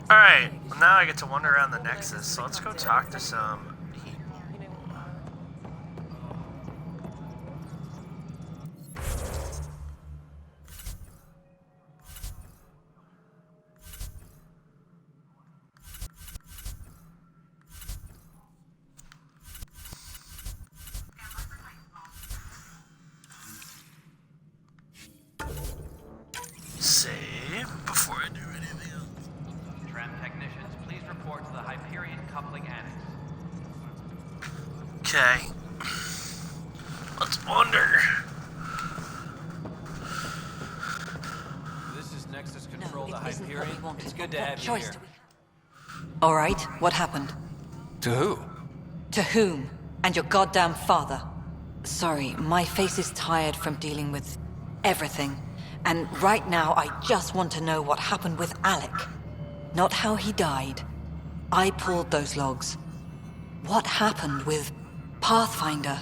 Alright, well now I get to wander around the Nexus, so let's go talk to some people. Save before I do anything else. Tram technicians, please report to the Hyperion coupling annex. Okay. Let's wander. This is Nexus Control to Hyperion. It's good to have you here. All right, what happened? To who? To whom? And your goddamn father. Sorry, my face is tired from dealing with everything. And right now, I just want to know what happened with Alec. Not how he died. I pulled those logs. What happened with Pathfinder?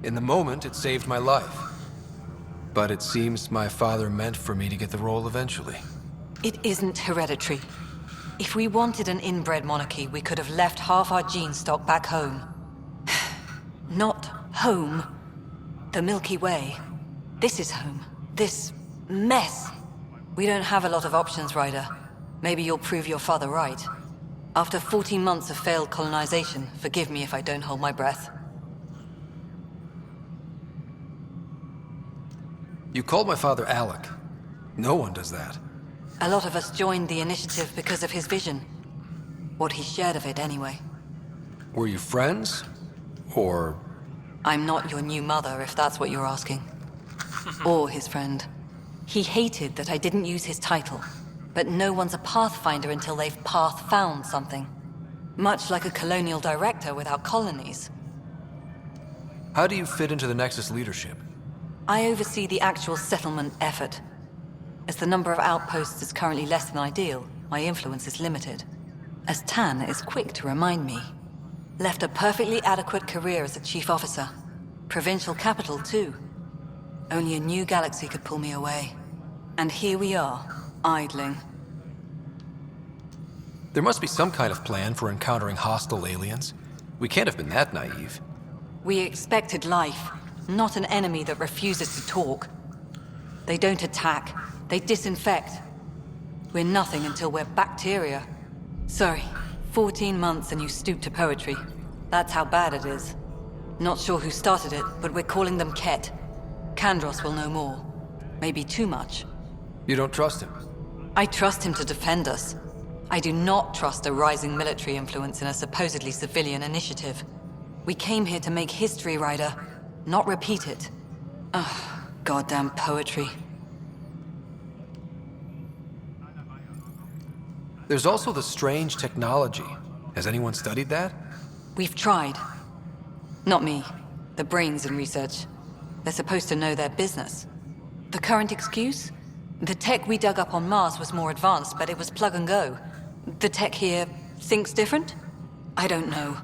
In the moment, it saved my life. But it seems my father meant for me to get the role eventually. It isn't hereditary. If we wanted an inbred monarchy, we could have left half our gene stock back home. Not home. The Milky Way. This is home. This mess. We don't have a lot of options, Ryder. Maybe you'll prove your father right. After 14 months of failed colonization, forgive me if I don't hold my breath. You called my father Alec. No one does that. A lot of us joined the initiative because of his vision. What he shared of it, anyway. Were you friends? Or... I'm not your new mother, if that's what you're asking. Or his friend. He hated that I didn't use his title. But no one's a Pathfinder until they've path-found something. Much like a colonial director without colonies. How do you fit into the Nexus leadership? I oversee the actual settlement effort. As the number of outposts is currently less than ideal, my influence is limited. As Tan is quick to remind me. Left a perfectly adequate career as a chief officer. Provincial capital, too. Only a new galaxy could pull me away. And here we are, idling. There must be some kind of plan for encountering hostile aliens. We can't have been that naive. We expected life, not an enemy that refuses to talk. They don't attack. They disinfect. We're nothing until we're bacteria. Sorry, 14 months and you stoop to poetry. That's how bad it is. Not sure who started it, but we're calling them Ket. Kandros will know more. Maybe too much. You don't trust him? I trust him to defend us. I do not trust a rising military influence in a supposedly civilian initiative. We came here to make history, Ryder, not repeat it. Ugh, goddamn poetry. There's also the strange technology. Has anyone studied that? We've tried. Not me. The brains in research. They're supposed to know their business. The current excuse? The tech we dug up on Mars was more advanced, but it was plug and go. The tech here thinks different? I don't know.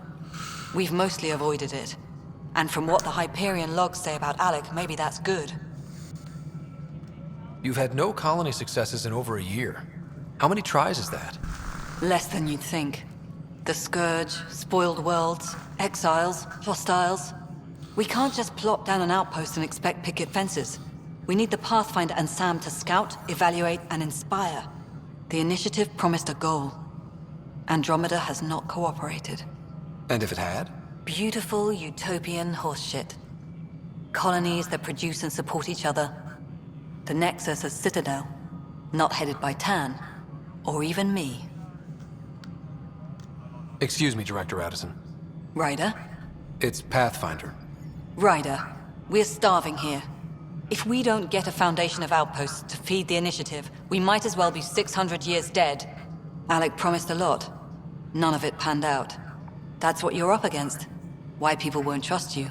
We've mostly avoided it. And from what the Hyperion logs say about Alec, maybe that's good. You've had no colony successes in over a year. How many tries is that? Less than you'd think. The Scourge, spoiled worlds, exiles, hostiles. We can't just plop down an outpost and expect picket fences. We need the Pathfinder and Sam to scout, evaluate, and inspire. The initiative promised a goal. Andromeda has not cooperated. And if it had? Beautiful utopian horseshit. Colonies that produce and support each other. The Nexus a citadel, not headed by Tan, or even me. Excuse me, Director Addison. Ryder? It's Pathfinder. Ryder, we're starving here. If we don't get a foundation of outposts to feed the initiative, we might as well be 600 years dead. Alec promised a lot. None of it panned out. That's what you're up against. Why people won't trust you.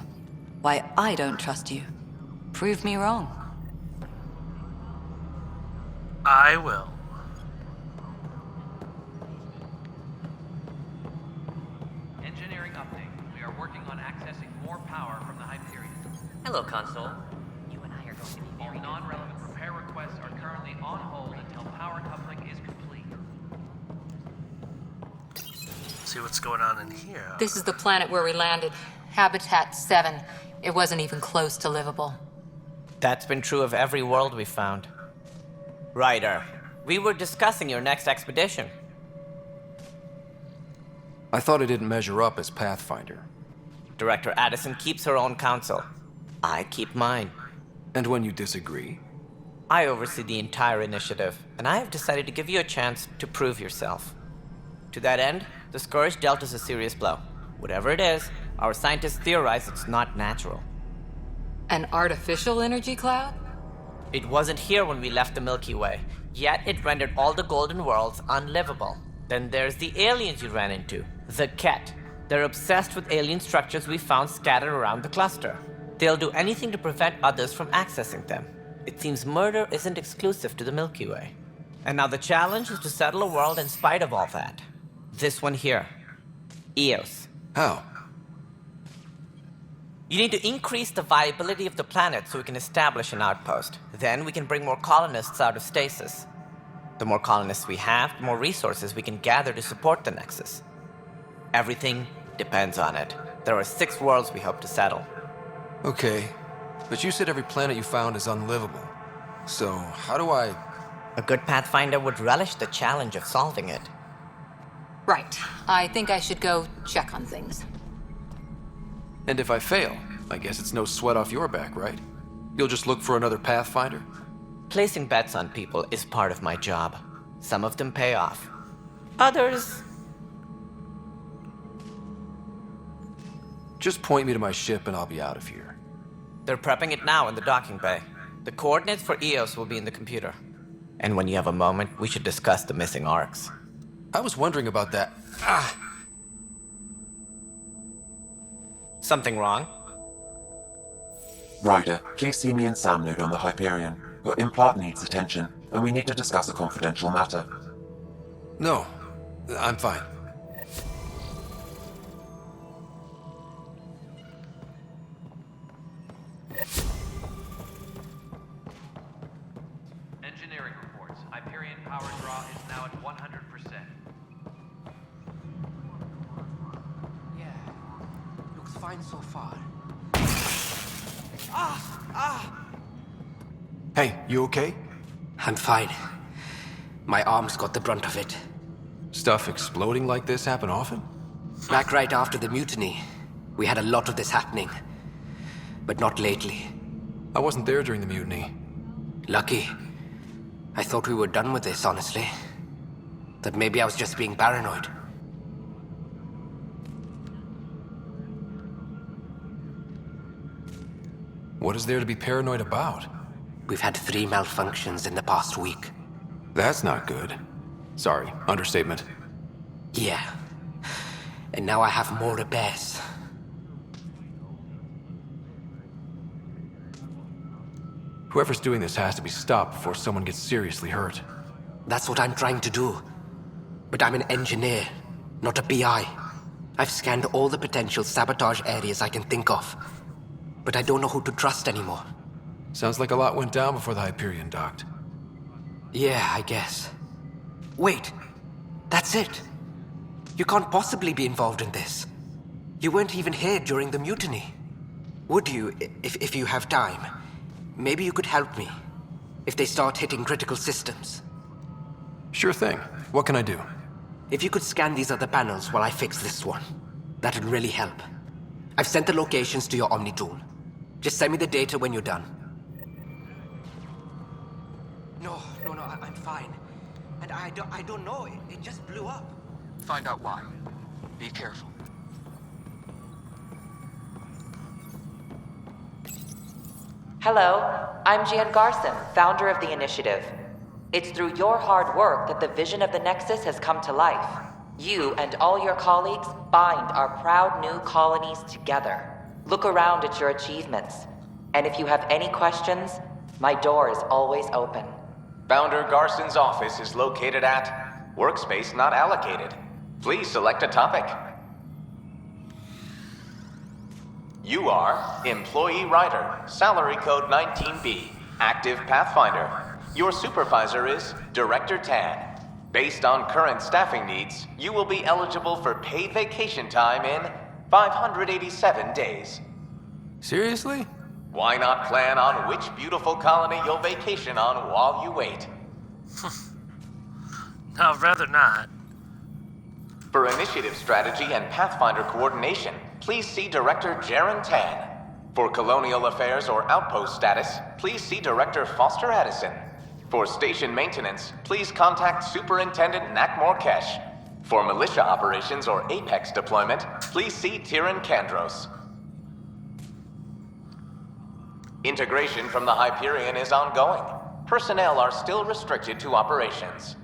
Why I don't trust you. Prove me wrong. I will. Engineering update. We more power from the Hyperion. Hello, console. You and I are going to be All very non-relevant repair requests are currently on hold until power coupling is complete. See what's going on in here. This is the planet where we landed. Habitat 7. It wasn't even close to livable. That's been true of every world we found. Ryder, we were discussing your next expedition. I thought it didn't measure up as Pathfinder. Director Addison keeps her own counsel. I keep mine. And when you disagree? I oversee the entire initiative, and I have decided to give you a chance to prove yourself. To that end, the Scourge dealt us a serious blow. Whatever it is, our scientists theorize it's not natural. An artificial energy cloud? It wasn't here when we left the Milky Way, yet it rendered all the golden worlds unlivable. Then there's the aliens you ran into, the Ket. They're obsessed with alien structures we found scattered around the cluster. They'll do anything to prevent others from accessing them. It seems murder isn't exclusive to the Milky Way. And now the challenge is to settle a world in spite of all that. This one here. Eos. How? You need to increase the viability of the planet so we can establish an outpost. Then we can bring more colonists out of stasis. The more colonists we have, the more resources we can gather to support the Nexus. Everything depends on it. There are 6 worlds we hope to settle. Okay, but you said every planet you found is unlivable. So, how do I... A good Pathfinder would relish the challenge of solving it. Right. I think I should go check on things. And if I fail, I guess it's no sweat off your back, right? You'll just look for another Pathfinder? Placing bets on people is part of my job. Some of them pay off. Others... Just point me to my ship and I'll be out of here. They're prepping it now in the docking bay. The coordinates for Eos will be in the computer. And when you have a moment, we should discuss the missing arcs. I was wondering about that. Something wrong? Ryder, please see me and Sam Node on the Hyperion. Your implant needs attention, and we need to discuss a confidential matter. No, I'm fine. Engineering reports. Hyperion power draw is now at 100%. Yeah, looks fine so far. Hey, you okay? I'm fine. My arms got the brunt of it. Stuff exploding like this happen often? Back right after the mutiny, we had a lot of this happening. But not lately. I wasn't there during the mutiny. Lucky. I thought we were done with this, honestly. That maybe I was just being paranoid. What is there to be paranoid about? We've had 3 malfunctions in the past week. That's not good. Sorry, understatement. Yeah. And now I have more repairs. Whoever's doing this has to be stopped before someone gets seriously hurt. That's what I'm trying to do. But I'm an engineer, not a PI. I've scanned all the potential sabotage areas I can think of. But I don't know who to trust anymore. Sounds like a lot went down before the Hyperion docked. Yeah, I guess. Wait, that's it. You can't possibly be involved in this. You weren't even here during the mutiny. Would you, if you have time? Maybe you could help me. If they start hitting critical systems. Sure thing. What can I do? If you could scan these other panels while I fix this one, that'd really help. I've sent the locations to your Omni tool. Just send me the data when you're done. No, I'm fine. And I don't know, it just blew up. Find out why. Be careful. Hello, I'm Jan Garson, founder of the initiative. It's through your hard work that the vision of the Nexus has come to life. You and all your colleagues bind our proud new colonies together. Look around at your achievements. And if you have any questions, my door is always open. Founder Garson's office is located at Workspace Not Allocated. Please select a topic. You are Employee Writer, Salary Code 19B, Active Pathfinder. Your supervisor is Director Tan. Based on current staffing needs, you will be eligible for paid vacation time in 587 days. Seriously? Why not plan on which beautiful colony you'll vacation on while you wait? No, I'd rather not. For initiative strategy and Pathfinder coordination, please see Director Jaren Tan. For colonial affairs or outpost status, please see Director Foster Addison. For station maintenance, please contact Superintendent Nakmor Kesh. For militia operations or Apex deployment, please see Tyran Kandros. Integration from the Hyperion is ongoing. Personnel are still restricted to operations.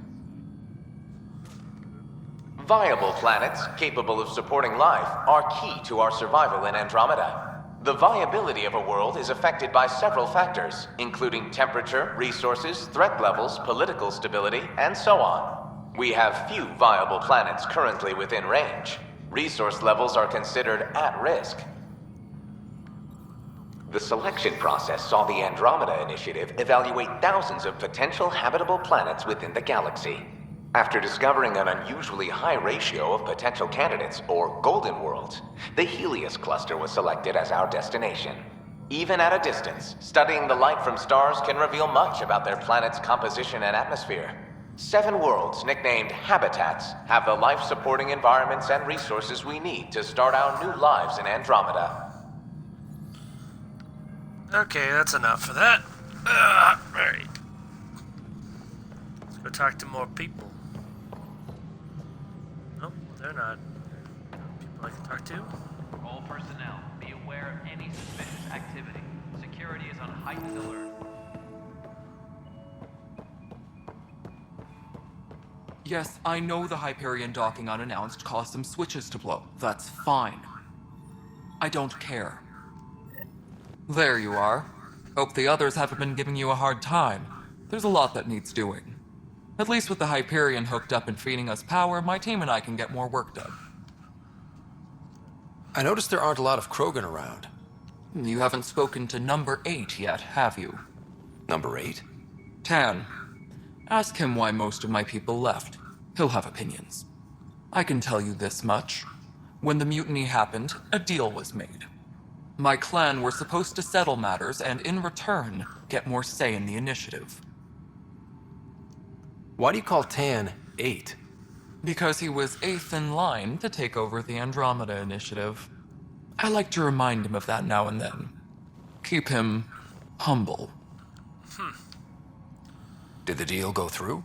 Viable planets capable of supporting life are key to our survival in Andromeda. The viability of a world is affected by several factors, including temperature, resources, threat levels, political stability, and so on. We have few viable planets currently within range. Resource levels are considered at risk. The selection process saw the Andromeda Initiative evaluate thousands of potential habitable planets within the galaxy. After discovering an unusually high ratio of potential candidates, or golden worlds, the Helios cluster was selected as our destination. Even at a distance, studying the light from stars can reveal much about their planet's composition and atmosphere. 7 worlds, nicknamed habitats, have the life-supporting environments and resources we need to start our new lives in Andromeda. Okay, that's enough for that. Alright. Let's go talk to more people. Nope, they're not. People I can talk to. All personnel, be aware of any suspicious activity. Security is on heightened alert. Yes, I know the Hyperion docking unannounced caused some switches to blow. That's fine. I don't care. There you are. Hope the others haven't been giving you a hard time. There's a lot that needs doing. At least with the Hyperion hooked up and feeding us power, my team and I can get more work done. I noticed there aren't a lot of Krogan around. You haven't spoken to number 8 yet, have you? Number 8? Tan. Ask him why most of my people left. He'll have opinions. I can tell you this much. When the mutiny happened, a deal was made. My clan were supposed to settle matters and, in return, get more say in the initiative. Why do you call Tan 8? Because he was 8th in line to take over the Andromeda Initiative. I like to remind him of that now and then. Keep him humble. Did the deal go through?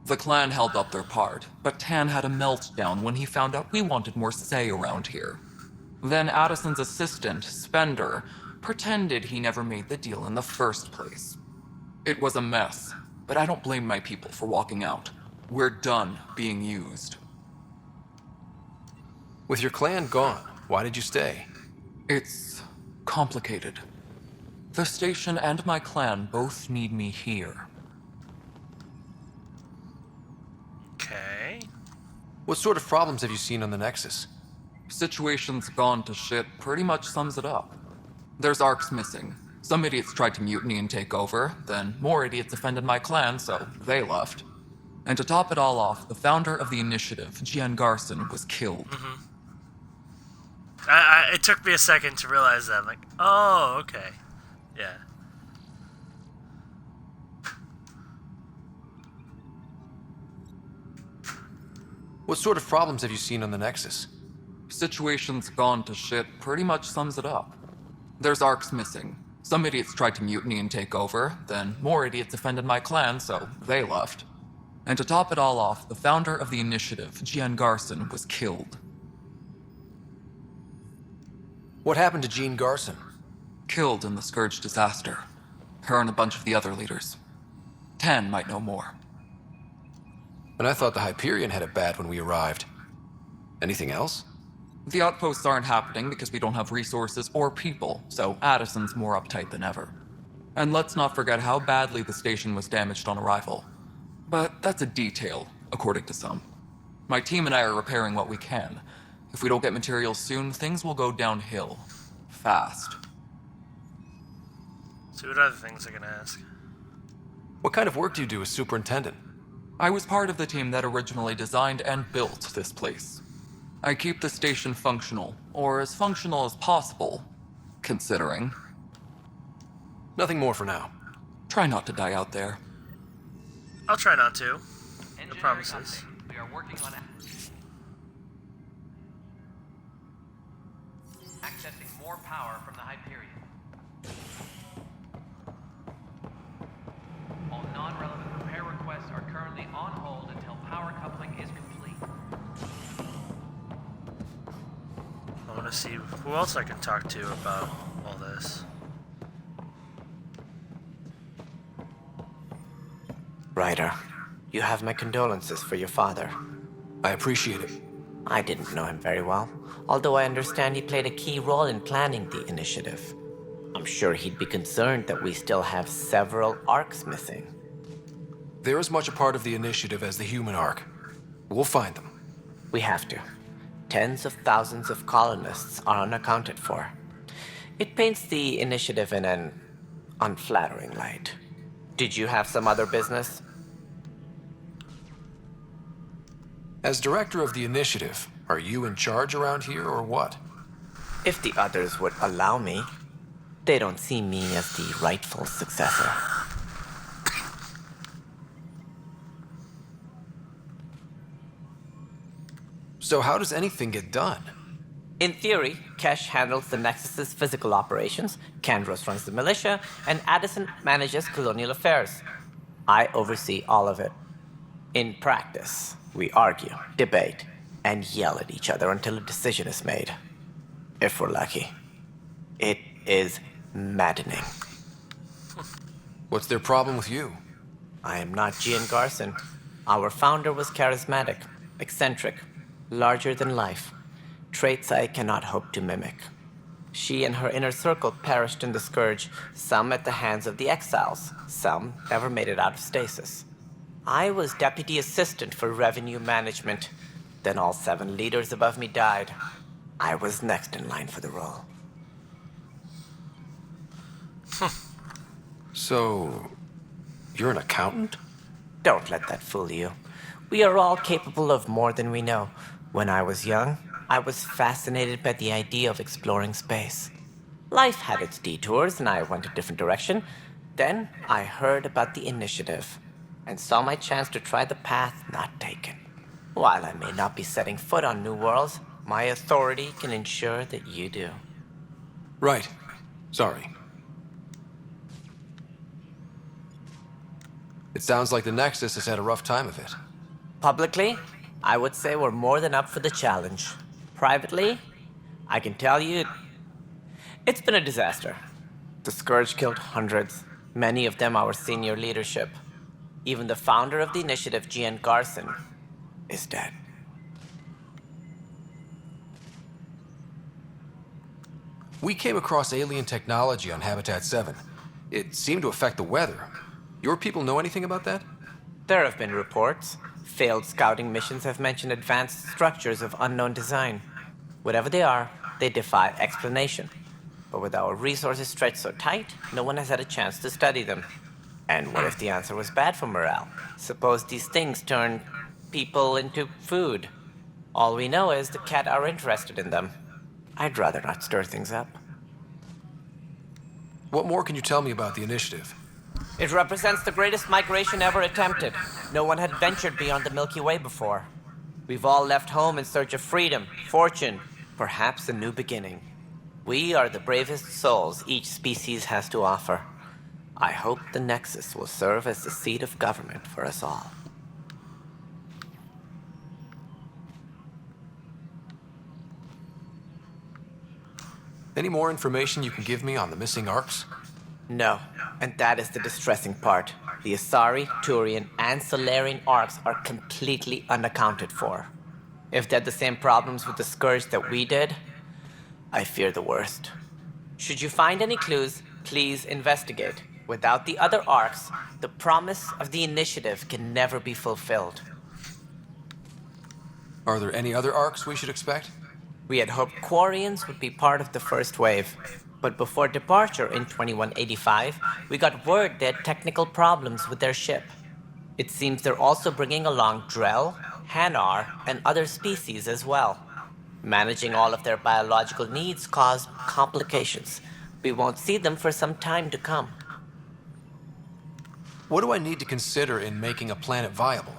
The clan held up their part, but Tan had a meltdown when he found out we wanted more say around here. Then Addison's assistant, Spender, pretended he never made the deal in the first place. It was a mess, but I don't blame my people for walking out. We're done being used. With your clan gone, why did you stay? It's complicated. The station and my clan both need me here. Okay. What sort of problems have you seen on the Nexus? Situation's gone to shit pretty much sums it up. There's arcs missing. Some idiots tried to mutiny and take over, then more idiots offended my clan, so they left. And to top it all off, the founder of the initiative, Jian Garson, was killed. It took me a second to realize that. I'm like, oh, okay. Yeah. What sort of problems have you seen on the Nexus? Situation's gone to shit pretty much sums it up. There's arcs missing. Some idiots tried to mutiny and take over, then more idiots offended my clan, so they left. And to top it all off, the founder of the initiative, Jian Garson, was killed. What happened to Jean Garson? Killed in the Scourge disaster. Her and a bunch of the other leaders. Tan might know more. And I thought the Hyperion had it bad when we arrived. Anything else? The outposts aren't happening because we don't have resources or people, so Addison's more uptight than ever. And let's not forget how badly the station was damaged on arrival. But that's a detail, according to some. My team and I are repairing what we can. If we don't get materials soon, things will go downhill. fast. See what other things I can ask. What kind of work do you do as superintendent? I was part of the team that originally designed and built this place. I keep the station functional, or as functional as possible, considering. Nothing more for now. Try not to die out there. I'll try not to. No Engineering promises. update. We are working on accessing more power from the Hyperion. All non-relevant repair requests are currently on hold until power coupling is complete. I want to see who else I can talk to about all this. Ryder, you have my condolences for your father. I appreciate it. I didn't know him very well, although I understand he played a key role in planning the initiative. I'm sure he'd be concerned that we still have several arcs missing. They're as much a part of the initiative as the human arc. We'll find them. We have to. Tens of thousands of colonists are unaccounted for. It paints the initiative in an unflattering light. Did you have some other business? As director of the initiative, are you in charge around here or what? If the others would allow me. They don't see me as the rightful successor. So how does anything get done? In theory, Kesh handles the Nexus's physical operations, Kandros runs the militia, and Addison manages colonial affairs. I oversee all of it. In practice, we argue, debate, and yell at each other until a decision is made. If we're lucky. It is maddening. What's their problem with you? I am not Gian Garson. Our founder was charismatic, eccentric, larger than life. Traits I cannot hope to mimic. She and her inner circle perished in the Scourge, some at the hands of the Exiles, some never made it out of stasis. I was deputy assistant for revenue management. Then all 7 leaders above me died. I was next in line for the role. So, you're an accountant? Don't let that fool you. We are all capable of more than we know. When I was young, I was fascinated by the idea of exploring space. Life had its detours, and I went a different direction. Then I heard about the initiative, and saw my chance to try the path not taken. While I may not be setting foot on new worlds, my authority can ensure that you do. Right. Sorry. It sounds like the Nexus has had a rough time of it. Publicly, I would say we're more than up for the challenge. Privately, I can tell you, it's been a disaster. The Scourge killed hundreds, many of them our senior leadership. Even the founder of the initiative, Gian Garson, is dead. We came across alien technology on Habitat 7. It seemed to affect the weather. Your people know anything about that? There have been reports. Failed scouting missions have mentioned advanced structures of unknown design. Whatever they are, they defy explanation. But with our resources stretched so tight, no one has had a chance to study them. And what if the answer was bad for morale? Suppose these things turn people into food. All we know is the Cat are interested in them. I'd rather not stir things up. What more can you tell me about the initiative? It represents the greatest migration ever attempted. No one had ventured beyond the Milky Way before. We've all left home in search of freedom, fortune, perhaps a new beginning. We are the bravest souls each species has to offer. I hope the Nexus will serve as the seat of government for us all. Any more information you can give me on the missing arcs? No, and that is the distressing part. The Asari, Turian, and Solarian arcs are completely unaccounted for. If they had the same problems with the Scourge that we did, I fear the worst. Should you find any clues, please investigate. Without the other arcs, the promise of the initiative can never be fulfilled. Are there any other arcs we should expect? We had hoped Quarians would be part of the first wave, but before departure in 2185, we got word they had technical problems with their ship. It seems they're also bringing along Drell, Hanar, and other species as well. Managing all of their biological needs caused complications. We won't see them for some time to come. What do I need to consider in making a planet viable?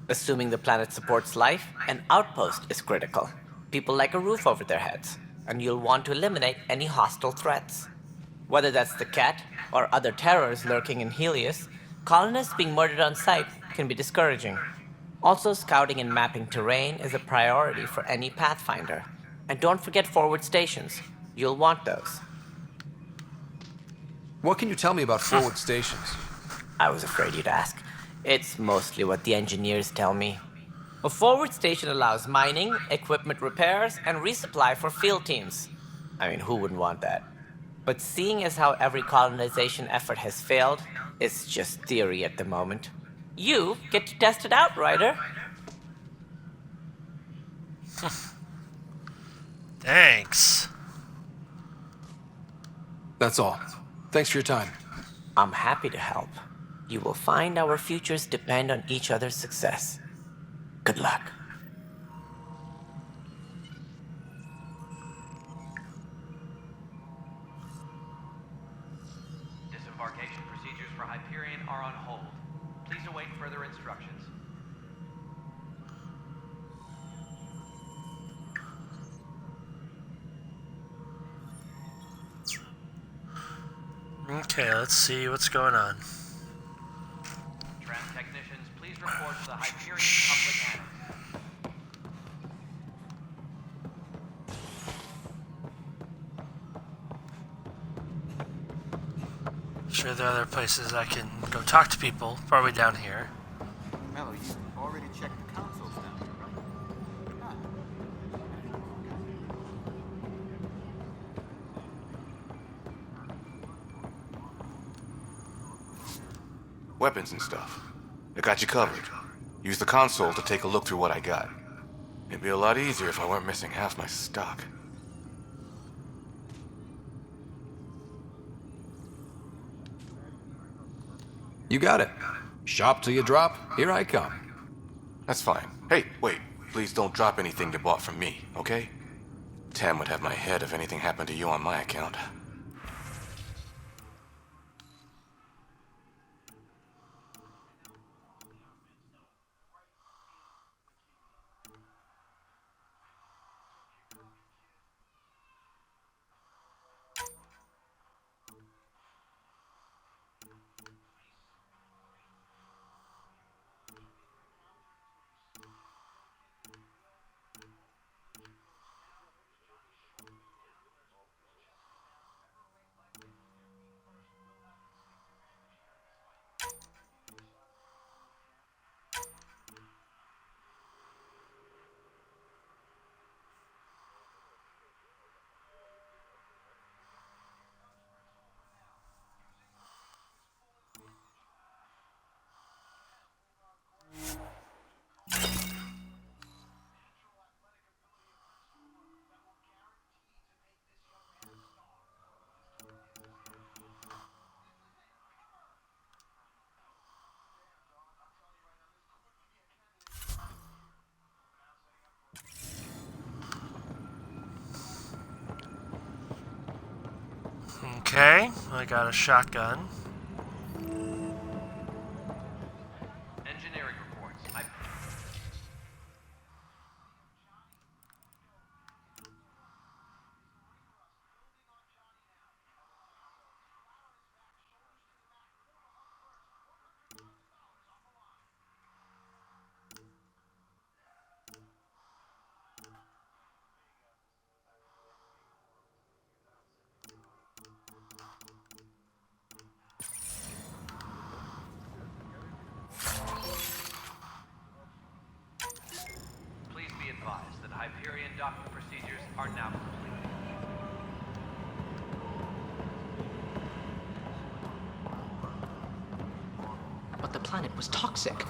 Assuming the planet supports life, an outpost is critical. People like a roof over their heads, and you'll want to eliminate any hostile threats. Whether that's the Cat or other terrors lurking in Helios, colonists being murdered on sight can be discouraging. Also, scouting and mapping terrain is a priority for any Pathfinder. And don't forget forward stations. You'll want those. What can you tell me about forward stations? I was afraid you'd ask. It's mostly what the engineers tell me. A forward station allows mining, equipment repairs, and resupply for field teams. I mean, who wouldn't want that? But seeing as how every colonization effort has failed, it's just theory at the moment. You get to test it out, Ryder. Thanks. That's all. Thanks for your time. I'm happy to help. You will find our futures depend on each other's success. Good luck. Disembarkation procedures for Hyperion are on hold. Please await further instructions. Okay, let's see what's going on. Trans technicians, please report to the Hyperion Public Annex. Sure, there are other places I can go talk to people. Probably down here. Mello, you already checked the consoles down here, right? Weapons and stuff. I got you covered. Use the console to take a look through what I got. It'd be a lot easier if I weren't missing half my stock. You got it. Shop till you drop. Here I come. That's fine. Hey, wait. Please don't drop anything you bought from me, okay? Tam would have my head if anything happened to you on my account. Okay, I got a shotgun. Engineering reports. Please be advised that Hyperion docking procedures are now complete. But the planet was toxic.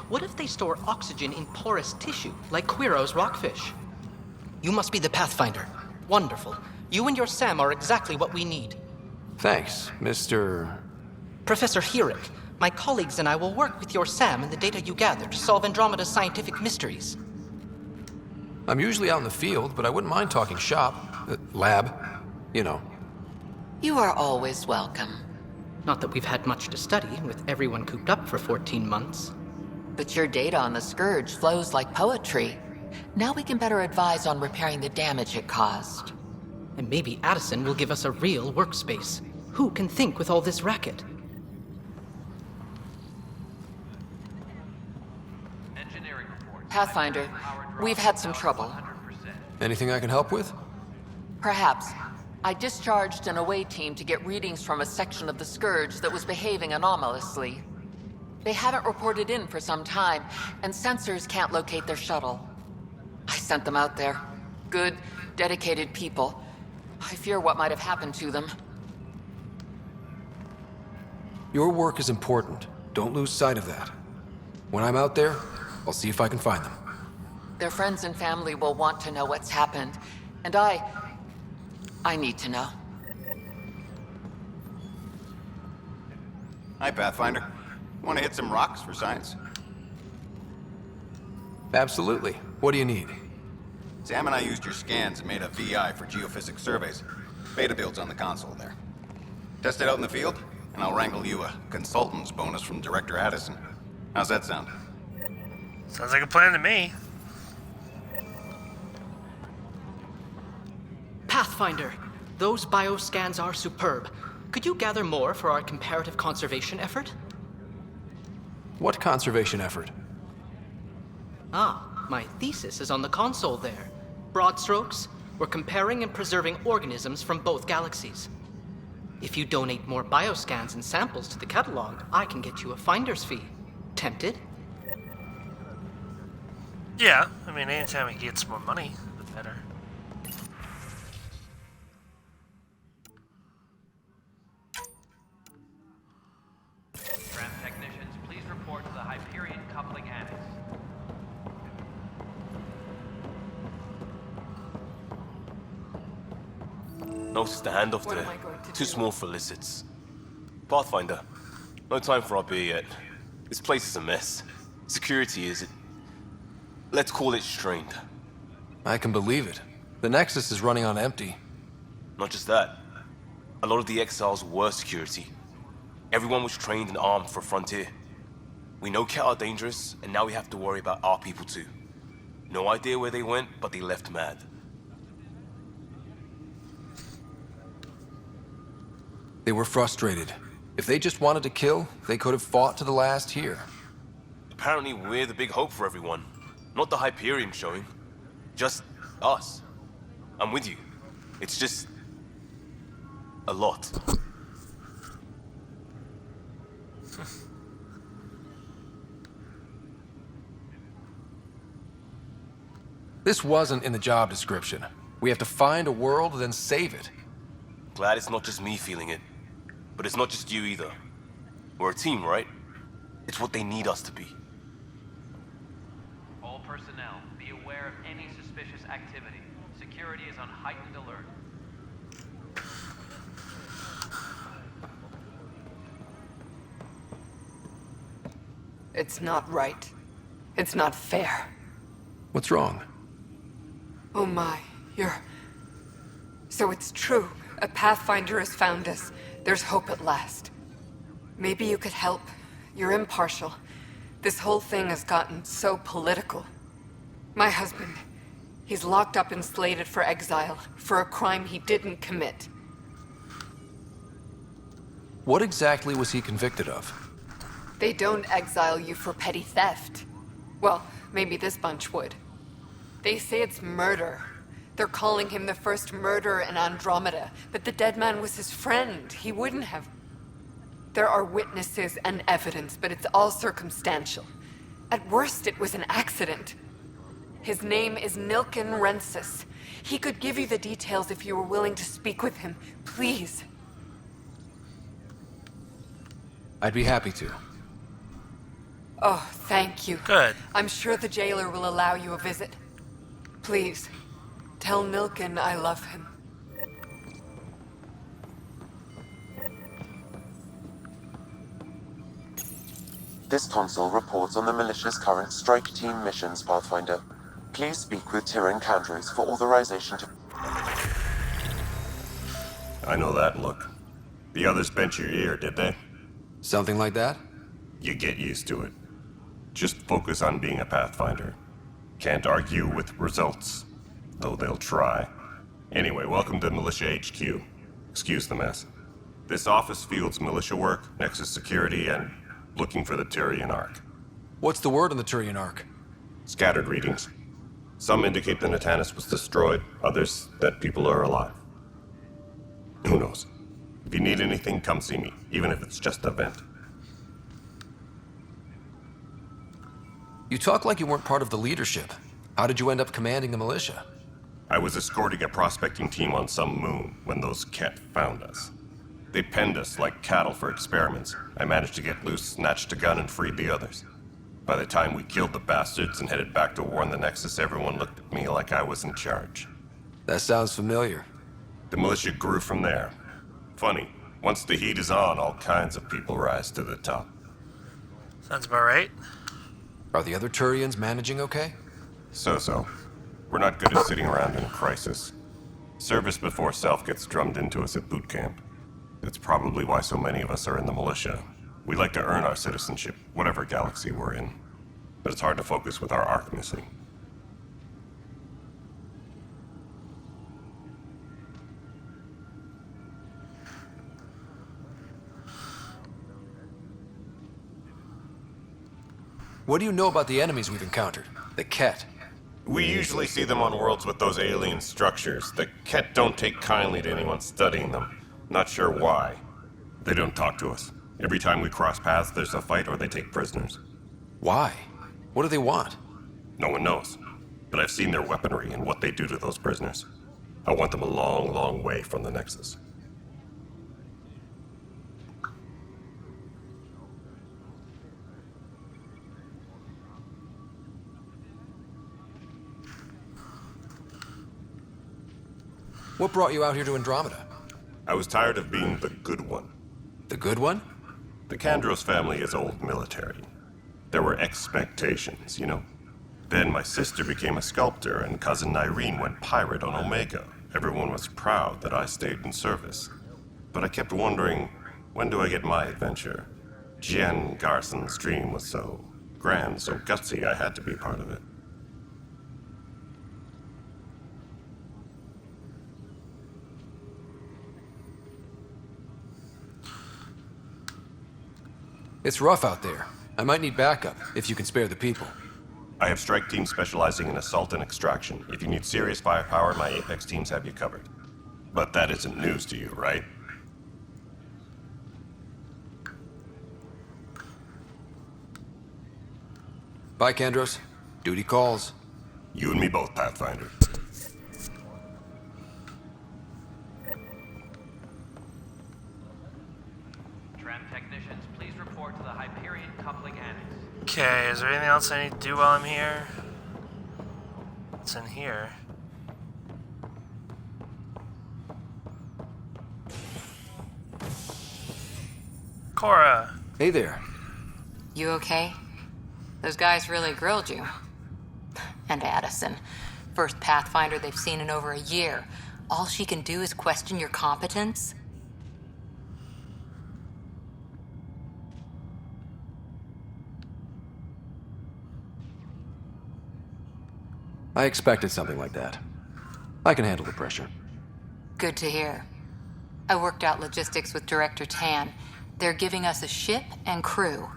What if they store oxygen in porous tissue, like Quiro's rockfish? You must be the Pathfinder. Wonderful. You and your Sam are exactly what we need. Thanks, Mr. Professor Herrick, my colleagues and I will work with your Sam and the data you gather to solve Andromeda's scientific mysteries. I'm usually out in the field, but I wouldn't mind talking shop. Lab. You know. You are always welcome. Not that we've had much to study, with everyone cooped up for 14 months. But your data on the Scourge flows like poetry. Now we can better advise on repairing the damage it caused. And maybe Addison will give us a real workspace. Who can think with all this racket? Engineering report. Pathfinder, we've had some trouble. Anything I can help with? Perhaps. I discharged an away team to get readings from a section of the Scourge that was behaving anomalously. They haven't reported in for some time, and sensors can't locate their shuttle. I sent them out there. Good, dedicated people. I fear what might have happened to them. Your work is important. Don't lose sight of that. When I'm out there, I'll see if I can find them. Their friends and family will want to know what's happened, and I need to know. Hi, Pathfinder. Want to hit some rocks for science? Absolutely. What do you need? Sam and I used your scans and made a VI for geophysics surveys. Beta builds on the console there. Test it out in the field, and I'll wrangle you a consultant's bonus from Director Addison. How's that sound? Sounds like a plan to me. Pathfinder, those bioscans are superb. Could you gather more for our comparative conservation effort? What conservation effort? Ah, my thesis is on the console there. Broad strokes, we're comparing and preserving organisms from both galaxies. If you donate more bioscans and samples to the catalog, I can get you a finder's fee. Tempted? Yeah, I mean, anytime we can get some more money, the better. Tram technicians, please report to the Hyperion coupling annex. Notice the handoff there. Too small for lizards. Pathfinder, no time for our beer yet. This place is a mess. Security is... let's call it strained. I can believe it. The Nexus is running on empty. Not just that. A lot of the exiles were security. Everyone was trained and armed for Frontier. We know Cat are dangerous, and now we have to worry about our people too. No idea where they went, but they left mad. They were frustrated. If they just wanted to kill, they could have fought to the last here. Apparently we're the big hope for everyone. Not the Hyperion showing. Just us. I'm with you. It's just... a lot. This wasn't in the job description. We have to find a world, then save it. Glad it's not just me feeling it. But it's not just you either. We're a team, right? It's what they need us to be. All personnel, be aware of any suspicious activity. Security is on heightened alert. It's not right. It's not fair. What's wrong? Oh my, So it's true. A Pathfinder has found us. There's hope at last. Maybe you could help. You're impartial. This whole thing has gotten so political. My husband, he's locked up and slated for exile for a crime he didn't commit. What exactly was he convicted of? They don't exile you for petty theft. Well, maybe this bunch would. They say it's murder. They're calling him the first murderer in Andromeda, but the dead man was his friend. He wouldn't have... There are witnesses and evidence, but it's all circumstantial. At worst, it was an accident. His name is Nilken Rensis. He could give you the details if you were willing to speak with him. Please. I'd be happy to. Oh, thank you. Good. I'm sure the jailer will allow you a visit. Please, Tell Milken I love him. This console reports on the militia's current strike team missions, Pathfinder. Please speak with Tyrion Candros for authorization to... I know that look. The others bent your ear, did they? Something like that? You get used to it. Just focus on being a Pathfinder. Can't argue with results, though they'll try. Anyway, welcome to Militia HQ. Excuse the mess. This office fields militia work, Nexus security, and looking for the Tyrion Ark. What's the word on the Tyrion Ark? Scattered readings. Some indicate the Natanus was destroyed, others that people are alive. Who knows? If you need anything, come see me, even if it's just a vent. You talk like you weren't part of the leadership. How did you end up commanding the militia? I was escorting a prospecting team on some moon when those Ket found us. They penned us like cattle for experiments. I managed to get loose, snatched a gun, and freed the others. By the time we killed the bastards and headed back to warn the Nexus, everyone looked at me like I was in charge. That sounds familiar. The militia grew from there. Funny, once the heat is on, all kinds of people rise to the top. Sounds about right. Are the other Turians managing okay? So-so. We're not good at sitting around in a crisis. Service before self gets drummed into us at boot camp. That's probably why so many of us are in the militia. We like to earn our citizenship, whatever galaxy we're in. But it's hard to focus with our arc missing. What do you know about the enemies we've encountered? The Ket. We usually see them on worlds with those alien structures. The Ket don't take kindly to anyone studying them. Not sure why. They don't talk to us. Every time we cross paths, there's a fight or they take prisoners. Why? What do they want? No one knows. But I've seen their weaponry and what they do to those prisoners. I want them a long, long way from the Nexus. What brought you out here to Andromeda? I was tired of being the good one. The good one? The Candros family is old military. There were expectations, you know? Then my sister became a sculptor and cousin Irene went pirate on Omega. Everyone was proud that I stayed in service. But I kept wondering, when do I get my adventure? Jen Garson's dream was so grand, so gutsy, I had to be part of it. It's rough out there. I might need backup, if you can spare the people. I have strike teams specializing in assault and extraction. If you need serious firepower, my Apex teams have you covered. But that isn't news to you, right? Bye, Candros. Duty calls. You and me both, Pathfinder. Tram technicians, please report to the Hyperion Coupling Annex. Okay, is there anything else I need to do while I'm here? What's in here? Cora! Hey there. You okay? Those guys really grilled you. And Addison. First Pathfinder they've seen in over a year. All she can do is question your competence? I expected something like that. I can handle the pressure. Good to hear. I worked out logistics with Director Tan. They're giving us a ship and crew.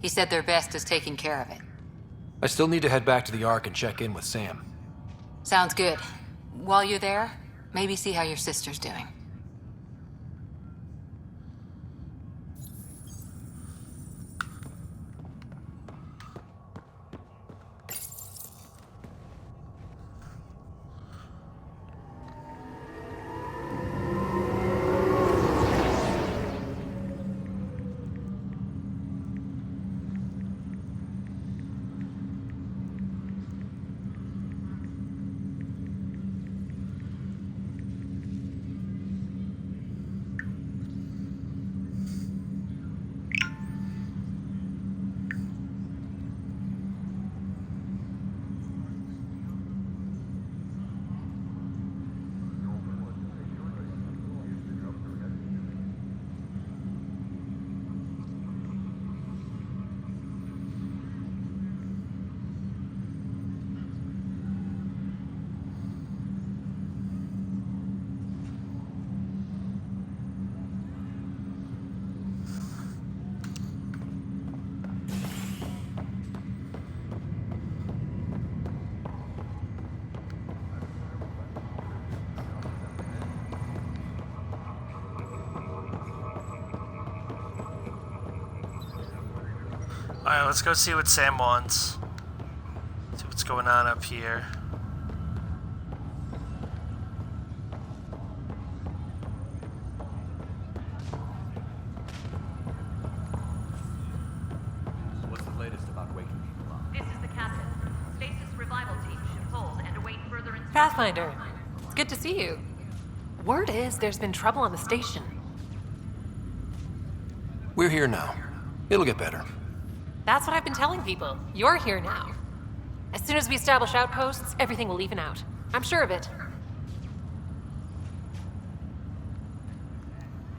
He said their best is taking care of it. I still need to head back to the Ark and check in with Sam. Sounds good. While you're there, maybe see how your sister's doing. Alright, let's go see what Sam wants. See what's going on up here. What's the latest about waking people up? This is the captain. Stasis revival team should hold and await further instructions. Pathfinder, it's good to see you. Word is there's been trouble on the station. We're here now. It'll get better. That's what I've been telling people. You're here now. As soon as we establish outposts, everything will even out. I'm sure of it.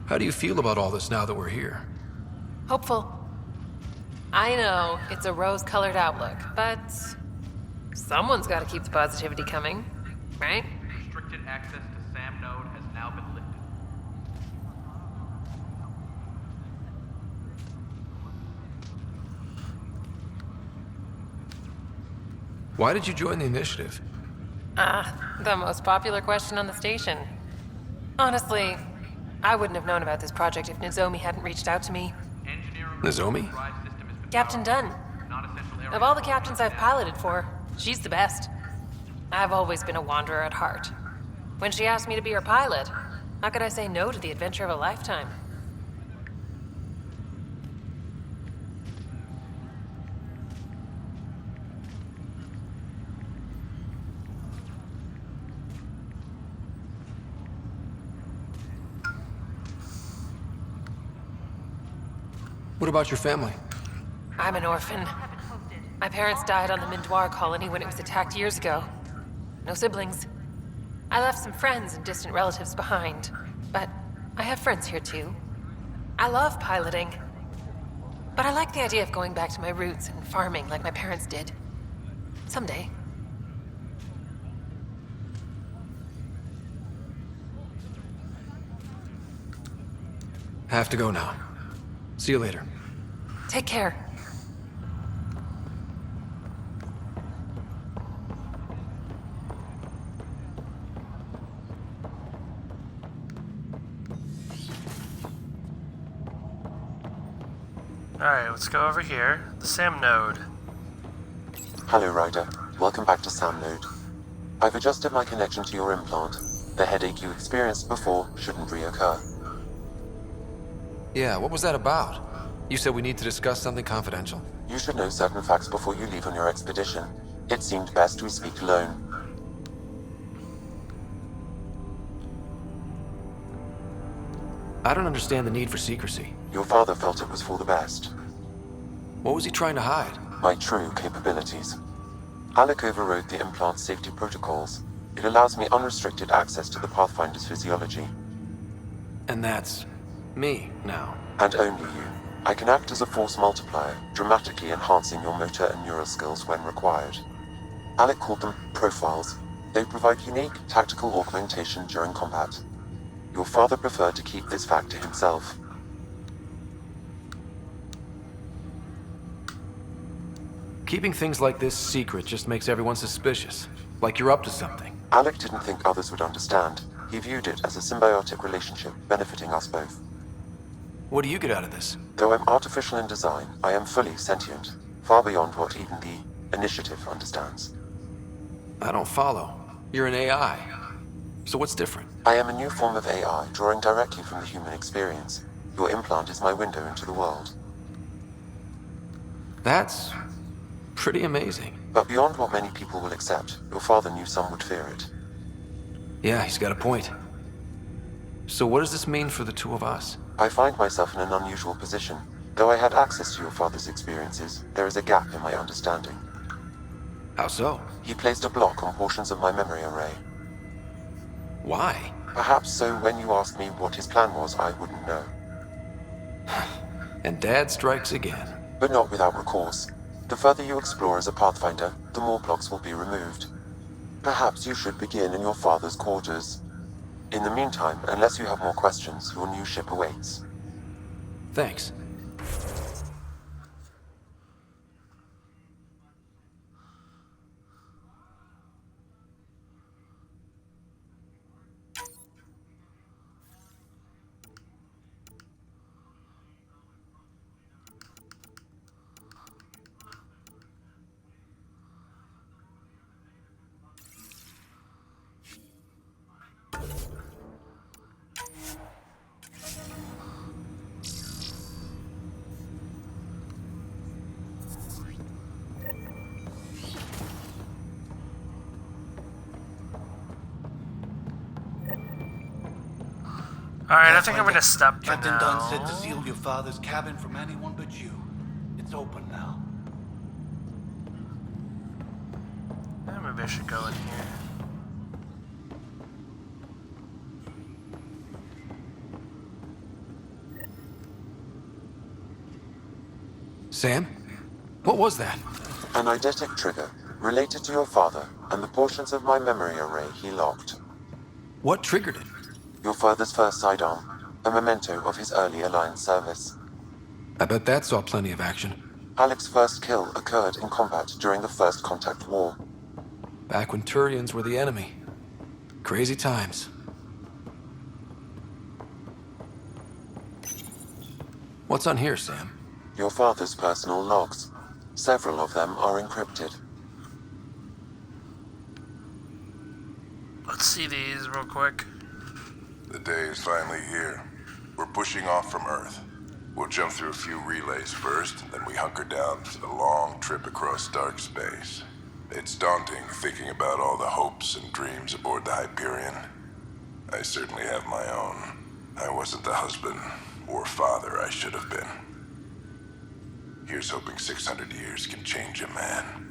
How do you feel about all this now that we're here? Hopeful. I know, it's a rose-colored outlook, but someone's got to keep the positivity coming, right? Restricted access to SAM node has now been lifted. Why did you join the initiative? The most popular question on the station. Honestly, I wouldn't have known about this project if Nozomi hadn't reached out to me. Nozomi? Captain Dunn. Of all the captains I've piloted for, she's the best. I've always been a wanderer at heart. When she asked me to be her pilot, how could I say no to the adventure of a lifetime? What about your family? I'm an orphan. My parents died on the Mindoir colony when it was attacked years ago. No siblings. I left some friends and distant relatives behind, but I have friends here too. I love piloting. But I like the idea of going back to my roots and farming like my parents did. Someday. Have to go now. See you later. Take care. Alright, let's go over here. The SAM node. Hello, Ryder. Welcome back to SAM node. I've adjusted my connection to your implant. The headache you experienced before shouldn't reoccur. Yeah, what was that about? You said we need to discuss something confidential. You should know certain facts before you leave on your expedition. It seemed best we speak alone. I don't understand the need for secrecy. Your father felt it was for the best. What was he trying to hide? My true capabilities. Alec overrode the implant's safety protocols. It allows me unrestricted access to the Pathfinder's physiology. And that's me now. And only you. I can act as a force multiplier, dramatically enhancing your motor and neural skills when required. Alec called them profiles. They provide unique tactical augmentation during combat. Your father preferred to keep this fact to himself. Keeping things like this secret just makes everyone suspicious. Like you're up to something. Alec didn't think others would understand. He viewed it as a symbiotic relationship, benefiting us both. What do you get out of this? Though I'm artificial in design, I am fully sentient, far beyond what even the Initiative understands. I don't follow. You're an AI. So what's different? I am a new form of AI, drawing directly from the human experience. Your implant is my window into the world. That's pretty amazing. But beyond what many people will accept, your father knew some would fear it. Yeah, he's got a point. So what does this mean for the two of us? I find myself in an unusual position. Though I had access to your father's experiences, there is a gap in my understanding. How so? He placed a block on portions of my memory array. Why? Perhaps so when you asked me what his plan was, I wouldn't know. And Dad strikes again. But not without recourse. The further you explore as a Pathfinder, the more blocks will be removed. Perhaps you should begin in your father's quarters. In the meantime, unless you have more questions, your new ship awaits. Thanks. Alright, I think I'm gonna stop for Captain now. Dunn said to seal your father's cabin from anyone but you. It's open now. Maybe I should go in here. Sam? What was that? An eidetic trigger, related to your father, and the portions of my memory array he locked. What triggered it? Your father's first sidearm, a memento of his early Alliance service. I bet that saw plenty of action. Alec's first kill occurred in combat during the First Contact War. Back when Turians were the enemy. Crazy times. What's on here, Sam? Your father's personal logs. Several of them are encrypted. Let's see these real quick. The day is finally here. We're pushing off from Earth. We'll jump through a few relays first, then we hunker down for the long trip across dark space. It's daunting thinking about all the hopes and dreams aboard the Hyperion. I certainly have my own. I wasn't the husband or father I should have been. Here's hoping 600 years can change a man.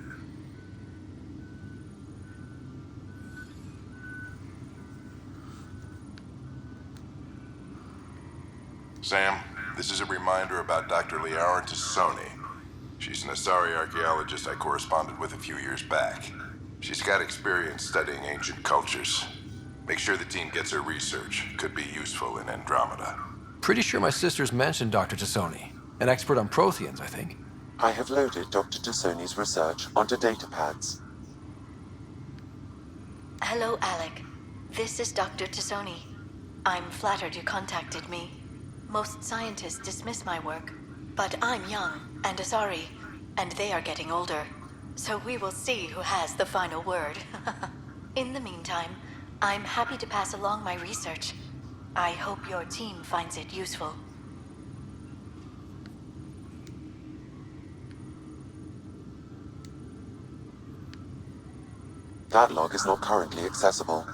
Sam, this is a reminder about Dr. Liara Tassoni. She's an Asari archaeologist I corresponded with a few years back. She's got experience studying ancient cultures. Make sure the team gets her research. Could be useful in Andromeda. Pretty sure my sisters mentioned Dr. Tassoni. An expert on Protheans, I think. I have loaded Dr. Tassoni's research onto datapads. Hello, Alec. This is Dr. Tassoni. I'm flattered you contacted me. Most scientists dismiss my work, but I'm young and Asari, and they are getting older. So we will see who has the final word. In the meantime, I'm happy to pass along my research. I hope your team finds it useful. That log is not currently accessible.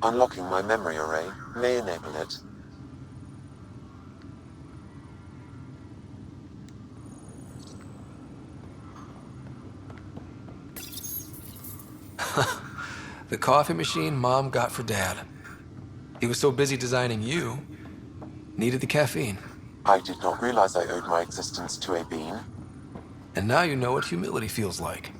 Unlocking my memory array may enable it. The coffee machine Mom got for Dad. He was so busy designing you, needed the caffeine. I did not realize I owed my existence to a bean. And now you know what humility feels like.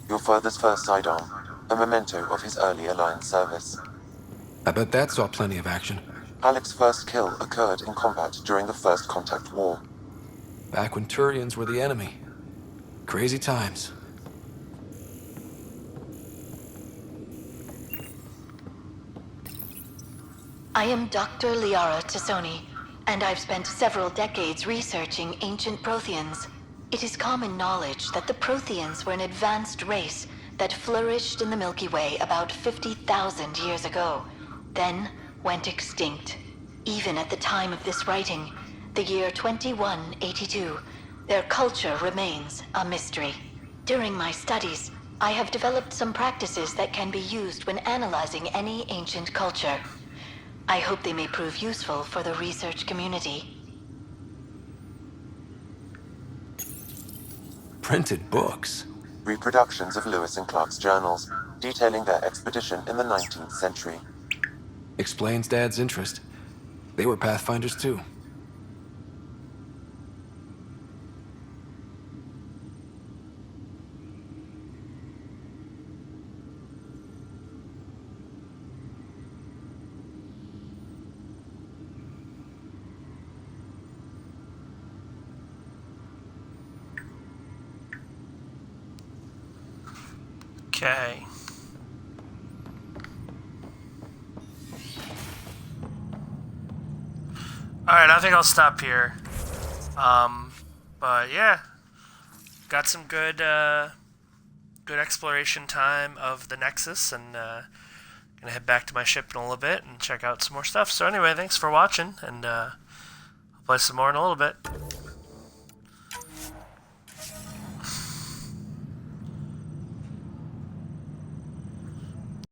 Your father's first sidearm, a memento of his early Alliance service. I bet that saw plenty of action. Alec's first kill occurred in combat during the First Contact War. Back when Turians were the enemy. Crazy times. I am Dr. Liara Tassoni, and I've spent several decades researching ancient Protheans. It is common knowledge that the Protheans were an advanced race that flourished in the Milky Way about 50,000 years ago, then went extinct. Even at the time of this writing, the year 2182, their culture remains a mystery. During my studies, I have developed some practices that can be used when analyzing any ancient culture. I hope they may prove useful for the research community. Printed books. Reproductions of Lewis and Clark's journals, detailing their expedition in the 19th century. Explains Dad's interest. They were Pathfinders too. Okay. Alright, I think I'll stop here. But yeah. Got some good exploration time of the Nexus, and gonna head back to my ship in a little bit and check out some more stuff. So anyway, thanks for watching, and I'll play some more in a little bit.